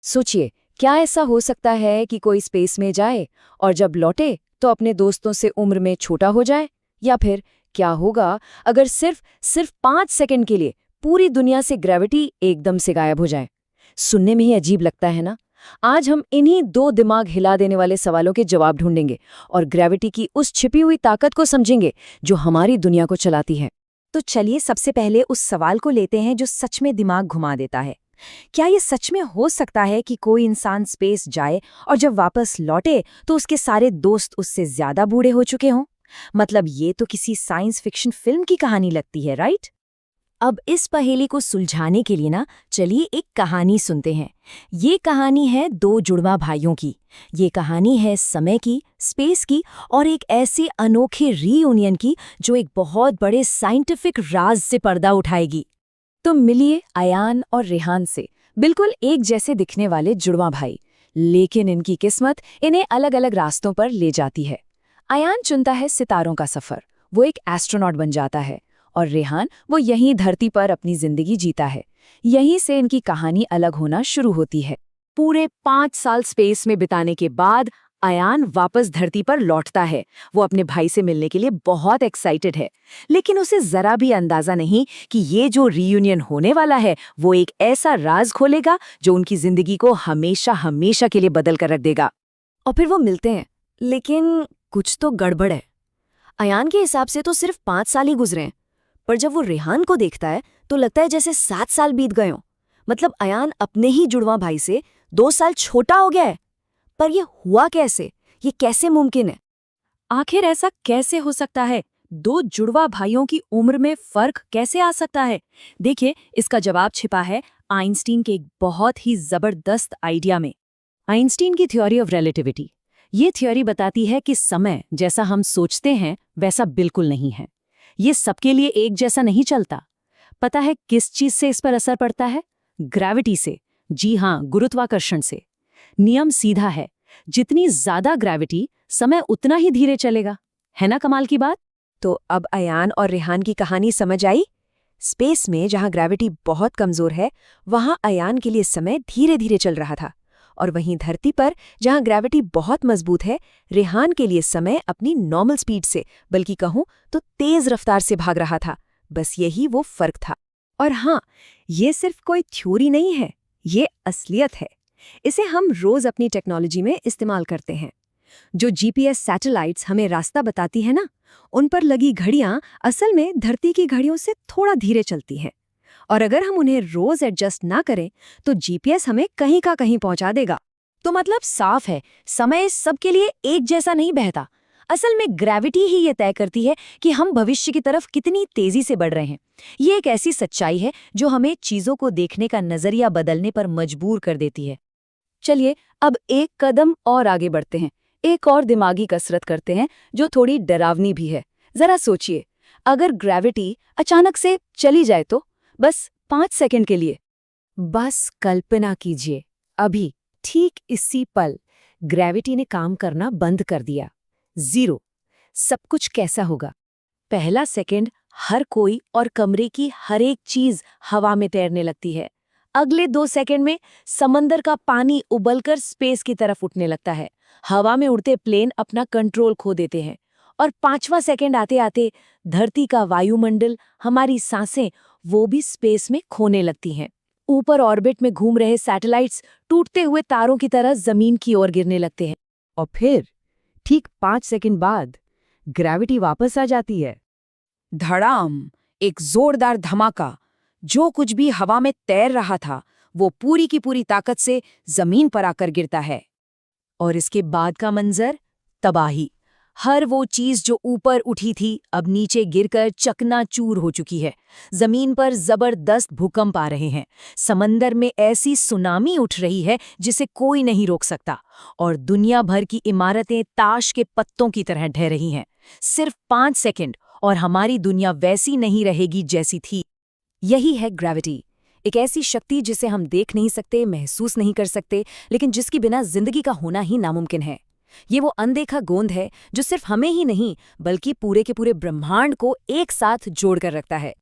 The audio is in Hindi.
सोचिए, क्या ऐसा हो सकता है कि कोई स्पेस में जाए और जब लौटे तो अपने दोस्तों से उम्र में छोटा हो जाए? या फिर क्या होगा अगर सिर्फ सिर्फ 5 सेकंड के लिए पूरी दुनिया से ग्रेविटी एकदम से गायब हो जाए? सुनने में ही अजीब लगता है ना? आज हम इन्हीं दो दिमाग हिला देने वाले सवालों के जवाब ढूंढेंगे और ग्रेविटी की उस छिपी हुई ताकत को समझेंगे जो हमारी दुनिया को चलाती है। तो चलिए सबसे पहले उस सवाल को लेते हैं जो सच में दिमाग घुमा देता है। क्या ये सच में हो सकता है कि कोई इंसान स्पेस जाए और जब वापस लौटे तो उसके सारे दोस्त उससे ज्यादा बूढ़े हो चुके हों? मतलब ये तो किसी साइंस फिक्शन फिल्म की कहानी लगती है, राइट? अब इस पहेली को सुलझाने के लिए ना चलिए एक कहानी सुनते हैं। ये कहानी है दो जुड़वा भाइयों की। ये कहानी है समय की, स्पेस की और एक ऐसे अनोखे रीयूनियन की जो एक बहुत बड़े साइंटिफिक राज से पर्दा उठाएगी। तो मिलिए अयान और रेहान से, बिल्कुल एक जैसे दिखने वाले जुड़वा भाई, लेकिन इनकी किस्मत इन्हें अलग अलग रास्तों पर ले जाती है। अयान चुनता है सितारों का सफर, वो एक एस्ट्रोनॉट बन जाता है, और रेहान वो यहीं धरती पर अपनी जिंदगी जीता है। यहीं से इनकी कहानी अलग होना शुरू होती है। पूरे 5 साल स्पेस में बिताने के बाद अयान वापस धरती पर लौटता है। वो अपने भाई से मिलने के लिए बहुत एक्साइटेड है, लेकिन उसे जरा भी अंदाजा नहीं कि ये जो रीयूनियन होने वाला है वो एक ऐसा राज खोलेगा जो उनकी जिंदगी को हमेशा हमेशा के लिए बदल कर रख देगा। और फिर वो मिलते हैं, लेकिन कुछ तो गड़बड़ है। अयान के हिसाब से तो सिर्फ 5 साल ही गुजरे हैं, पर जब वो रेहान को देखता है तो लगता है जैसे 7 साल बीत गए हों। मतलब अयान अपने ही जुड़वा भाई से 2 साल छोटा हो गया है। पर ये हुआ कैसे? ये कैसे मुमकिन है? आखिर ऐसा कैसे हो सकता है? दो जुड़वा भाइयों की उम्र में फर्क कैसे आ सकता है? देखिए, इसका जवाब छिपा है आइंस्टीन के एक बहुत ही जबरदस्त आइडिया में। आइंस्टीन की थ्योरी ऑफ रिलेटिविटी। ये थ्योरी बताती है कि समय जैसा हम सोचते हैं वैसा बिल्कुल नहीं है। ये सबके लिए एक जैसा नहीं चलता। पता है किस चीज से इस पर असर पड़ता है? ग्रेविटी से। जी हाँ, गुरुत्वाकर्षण से। नियम सीधा है, जितनी ज्यादा ग्रेविटी समय उतना ही धीरे चलेगा। है ना कमाल की बात? तो अब अयान और रेहान की कहानी समझ आई। स्पेस में जहां ग्रेविटी बहुत कमजोर है, वहां अयान के लिए समय धीरे धीरे चल रहा था, और वहीं धरती पर जहां ग्रेविटी बहुत मजबूत है, रेहान के लिए समय अपनी नॉर्मल स्पीड से, बल्कि कहूं तो तेज रफ्तार से भाग रहा था। बस यही वो फर्क था। और हाँ, ये सिर्फ कोई थ्योरी नहीं है, ये असलियत है। इसे हम रोज अपनी टेक्नोलॉजी में इस्तेमाल करते हैं। जो जीपीएस सैटेलाइट्स हमें रास्ता बताती है ना, उन पर लगी घड़ियां असल में धरती की घड़ियों से थोड़ा धीरे चलती हैं। और अगर हम उन्हें रोज एडजस्ट ना करें तो जीपीएस हमें कहीं का कहीं पहुंचा देगा। तो मतलब साफ है, समय सबके लिए एक जैसा नहीं बहता। असल में ग्रेविटी ही ये तय करती है कि हम भविष्य की तरफ कितनी तेजी से बढ़ रहे हैं। ये एक ऐसी सच्चाई है जो हमें चीजों को देखने का नजरिया बदलने पर मजबूर कर देती है। चलिए अब एक कदम और आगे बढ़ते हैं, एक और दिमागी कसरत करते हैं जो थोड़ी डरावनी भी है। जरा सोचिए, अगर ग्रेविटी अचानक से चली जाए तो, बस 5 सेकंड के लिए। बस कल्पना कीजिए, अभी ठीक इसी पल ग्रेविटी ने काम करना बंद कर दिया। जीरो। सब कुछ कैसा होगा? पहला सेकंड हर कोई और कमरे की हर एक चीज हवा में तैरने लगती है। अगले 2 सेकंड में समंदर का पानी उबलकर स्पेस की तरफ उठने लगता है। हवा में उड़ते प्लेन अपना कंट्रोल खो देते हैं। और 5वां सेकंड आते आते धरती का वायुमंडल, हमारी सांसें, वो भी स्पेस में खोने लगती हैं। ऊपर ऑर्बिट में घूम रहे सैटेलाइट्स टूटते हुए तारों की तरह जमीन की ओर गिरने लगते हैं। और फिर ठीक 5 सेकंड बाद ग्रेविटी वापस आ जाती है। धड़ाम, एक जोरदार धमाका। जो कुछ भी हवा में तैर रहा था वो पूरी की पूरी ताकत से जमीन पर आकर गिरता है। और इसके बाद का मंजर, तबाही। हर वो चीज जो ऊपर उठी थी अब नीचे गिरकर चकनाचूर हो चुकी है। जमीन पर जबरदस्त भूकंप आ रहे हैं। समंदर में ऐसी सुनामी उठ रही है जिसे कोई नहीं रोक सकता। और दुनिया भर की इमारतें ताश के पत्तों की तरह ढह रही हैं। सिर्फ 5 सेकंड और हमारी दुनिया वैसी नहीं रहेगी जैसी थी। यही है ग्रेविटी, एक ऐसी शक्ति जिसे हम देख नहीं सकते, महसूस नहीं कर सकते, लेकिन जिसकी बिना जिंदगी का होना ही नामुमकिन है। ये वो अनदेखा गोंद है जो सिर्फ हमें ही नहीं बल्कि पूरे के पूरे ब्रह्मांड को एक साथ जोड़कर रखता है।